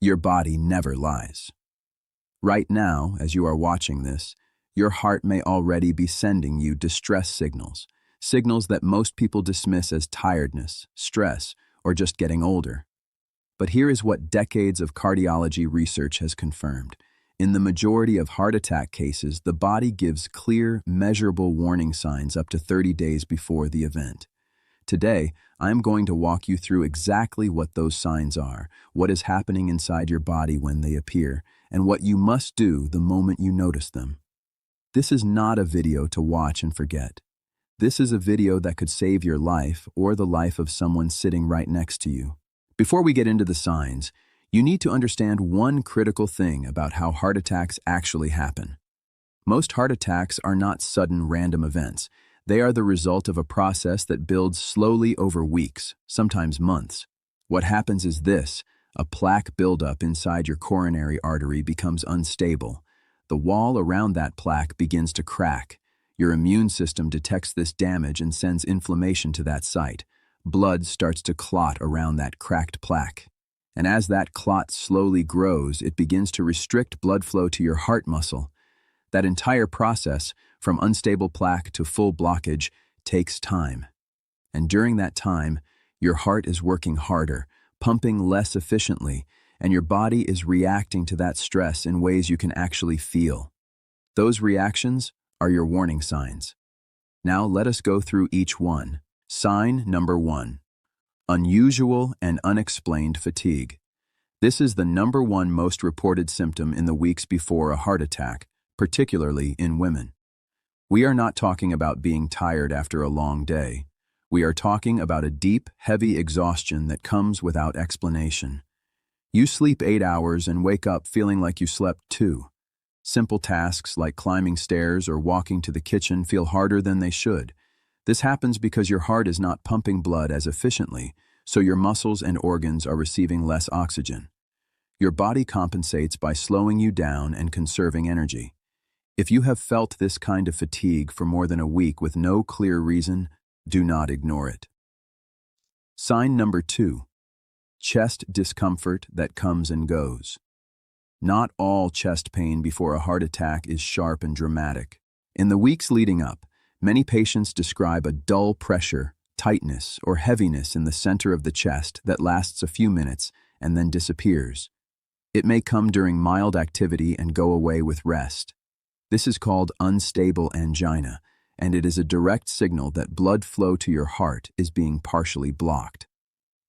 Your body never lies. Right now, as you are watching this, your heart may already be sending you distress signals, signals that most people dismiss as tiredness, stress, or just getting older. But here is what decades of cardiology research has confirmed. In the majority of heart attack cases, the body gives clear, measurable warning signs up to 30 days before the event. Today, I'm going to walk you through exactly what those signs are, what is happening inside your body when they appear, and what you must do the moment you notice them. This is not a video to watch and forget. This is a video that could save your life or the life of someone sitting right next to you. Before we get into the signs, you need to understand one critical thing about how heart attacks actually happen. Most heart attacks are not sudden random events. They are the result of a process that builds slowly over weeks, sometimes months. What happens is this: a plaque buildup inside your coronary artery becomes unstable. The wall around that plaque begins to crack. Your immune system detects this damage and sends inflammation to that site. Blood starts to clot around that cracked plaque. And as that clot slowly grows, it begins to restrict blood flow to your heart muscle. That entire process, from unstable plaque to full blockage, takes time. And during that time, your heart is working harder, pumping less efficiently, and your body is reacting to that stress in ways you can actually feel. Those reactions are your warning signs. Now let us go through each one. Sign number 1. Unusual and unexplained fatigue. This is the number 1 most reported symptom in the weeks before a heart attack, particularly in women. We are not talking about being tired after a long day. We are talking about a deep, heavy exhaustion that comes without explanation. You sleep 8 hours and wake up feeling like you slept 2. Simple tasks like climbing stairs or walking to the kitchen feel harder than they should. This happens because your heart is not pumping blood as efficiently, so your muscles and organs are receiving less oxygen. Your body compensates by slowing you down and conserving energy. If you have felt this kind of fatigue for more than a week with no clear reason, do not ignore it. Sign number 2. Chest discomfort that comes and goes. Not all chest pain before a heart attack is sharp and dramatic. In the weeks leading up, many patients describe a dull pressure, tightness, or heaviness in the center of the chest that lasts a few minutes and then disappears. It may come during mild activity and go away with rest. This is called unstable angina, and it is a direct signal that blood flow to your heart is being partially blocked.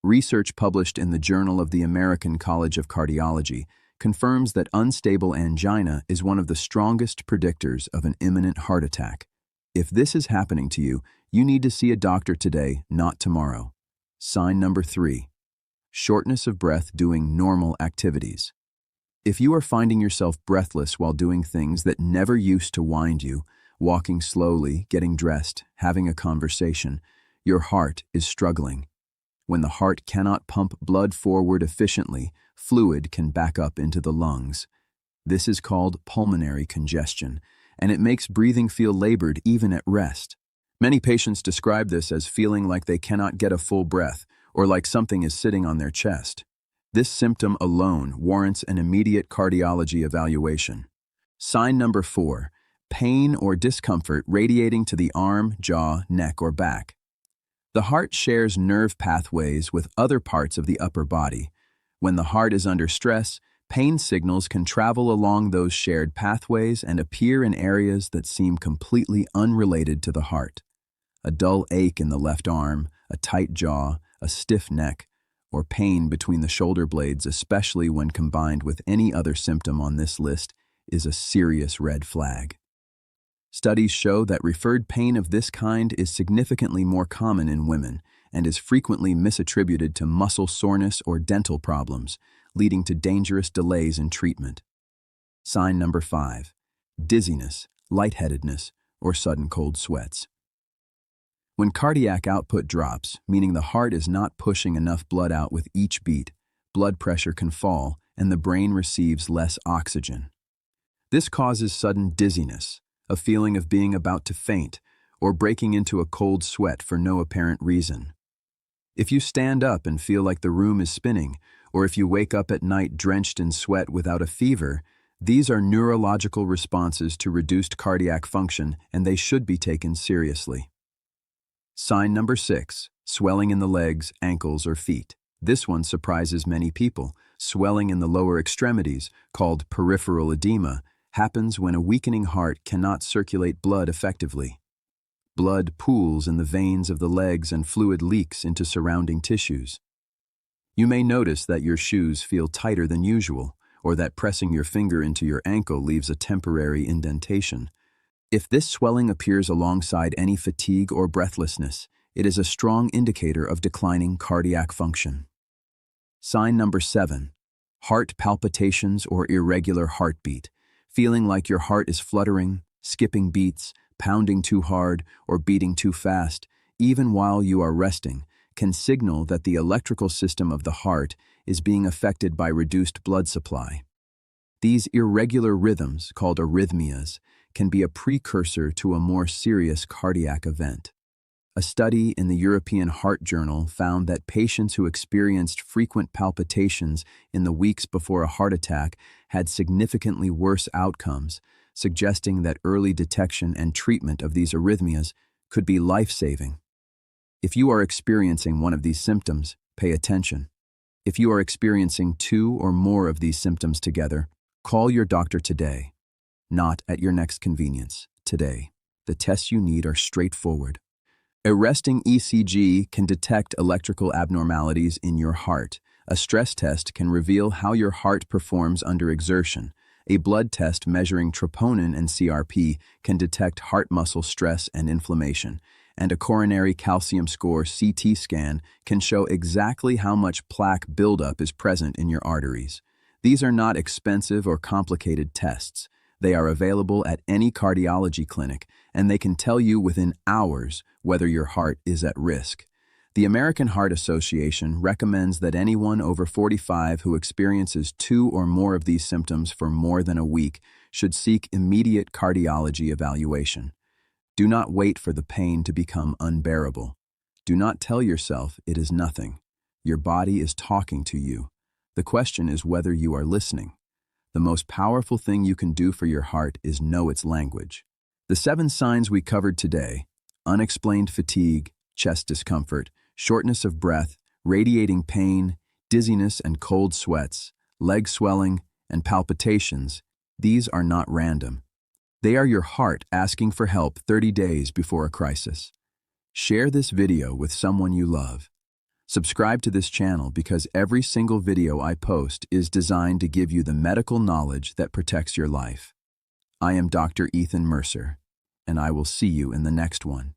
Research published in the Journal of the American College of Cardiology confirms that unstable angina is one of the strongest predictors of an imminent heart attack. If this is happening to you, you need to see a doctor today, not tomorrow. Sign number 3. Shortness of breath doing normal activities. If you are finding yourself breathless while doing things that never used to wind you, walking slowly, getting dressed, having a conversation, your heart is struggling. When the heart cannot pump blood forward efficiently, fluid can back up into the lungs. This is called pulmonary congestion, and it makes breathing feel labored even at rest. Many patients describe this as feeling like they cannot get a full breath or like something is sitting on their chest. This symptom alone warrants an immediate cardiology evaluation. Sign number 4. Pain or discomfort radiating to the arm, jaw, neck, or back. The heart shares nerve pathways with other parts of the upper body. When the heart is under stress, pain signals can travel along those shared pathways and appear in areas that seem completely unrelated to the heart. A dull ache in the left arm, a tight jaw, a stiff neck, or pain between the shoulder blades, especially when combined with any other symptom on this list, is a serious red flag. Studies show that referred pain of this kind is significantly more common in women and is frequently misattributed to muscle soreness or dental problems, leading to dangerous delays in treatment. Sign number 5. Dizziness, lightheadedness, or sudden cold sweats. When cardiac output drops, meaning the heart is not pushing enough blood out with each beat, blood pressure can fall and the brain receives less oxygen. This causes sudden dizziness, a feeling of being about to faint, or breaking into a cold sweat for no apparent reason. If you stand up and feel like the room is spinning, or if you wake up at night drenched in sweat without a fever, these are neurological responses to reduced cardiac function, and they should be taken seriously. Sign number 6, swelling in the legs, ankles, or feet. This one surprises many people. Swelling in the lower extremities, called peripheral edema, happens when a weakening heart cannot circulate blood effectively. Blood pools in the veins of the legs and fluid leaks into surrounding tissues. You may notice that your shoes feel tighter than usual, or that pressing your finger into your ankle leaves a temporary indentation. If this swelling appears alongside any fatigue or breathlessness, it is a strong indicator of declining cardiac function. Sign number 7, heart palpitations or irregular heartbeat. Feeling like your heart is fluttering, skipping beats, pounding too hard, or beating too fast, even while you are resting, can signal that the electrical system of the heart is being affected by reduced blood supply. These irregular rhythms, called arrhythmias, can be a precursor to a more serious cardiac event. A study in the European Heart Journal found that patients who experienced frequent palpitations in the weeks before a heart attack had significantly worse outcomes, suggesting that early detection and treatment of these arrhythmias could be life-saving. If you are experiencing one of these symptoms, pay attention. If you are experiencing 2 or more of these symptoms together, call your doctor today. Not at your next convenience, today. The tests you need are straightforward. A resting ECG can detect electrical abnormalities in your heart. A stress test can reveal how your heart performs under exertion. A blood test measuring troponin and CRP can detect heart muscle stress and inflammation. And a coronary calcium score CT scan can show exactly how much plaque buildup is present in your arteries. These are not expensive or complicated tests. They are available at any cardiology clinic, and they can tell you within hours whether your heart is at risk. The American Heart Association recommends that anyone over 45 who experiences 2 or more of these symptoms for more than a week should seek immediate cardiology evaluation. Do not wait for the pain to become unbearable. Do not tell yourself it is nothing. Your body is talking to you. The question is whether you are listening. The most powerful thing you can do for your heart is know its language. The 7 signs we covered today: unexplained fatigue, chest discomfort, shortness of breath, radiating pain, dizziness and cold sweats, leg swelling, and palpitations. These are not random. They are your heart asking for help 30 days before a crisis. Share this video with someone you love. Subscribe to this channel because every single video I post is designed to give you the medical knowledge that protects your life. I am Dr. Ethan Mercer, and I will see you in the next one.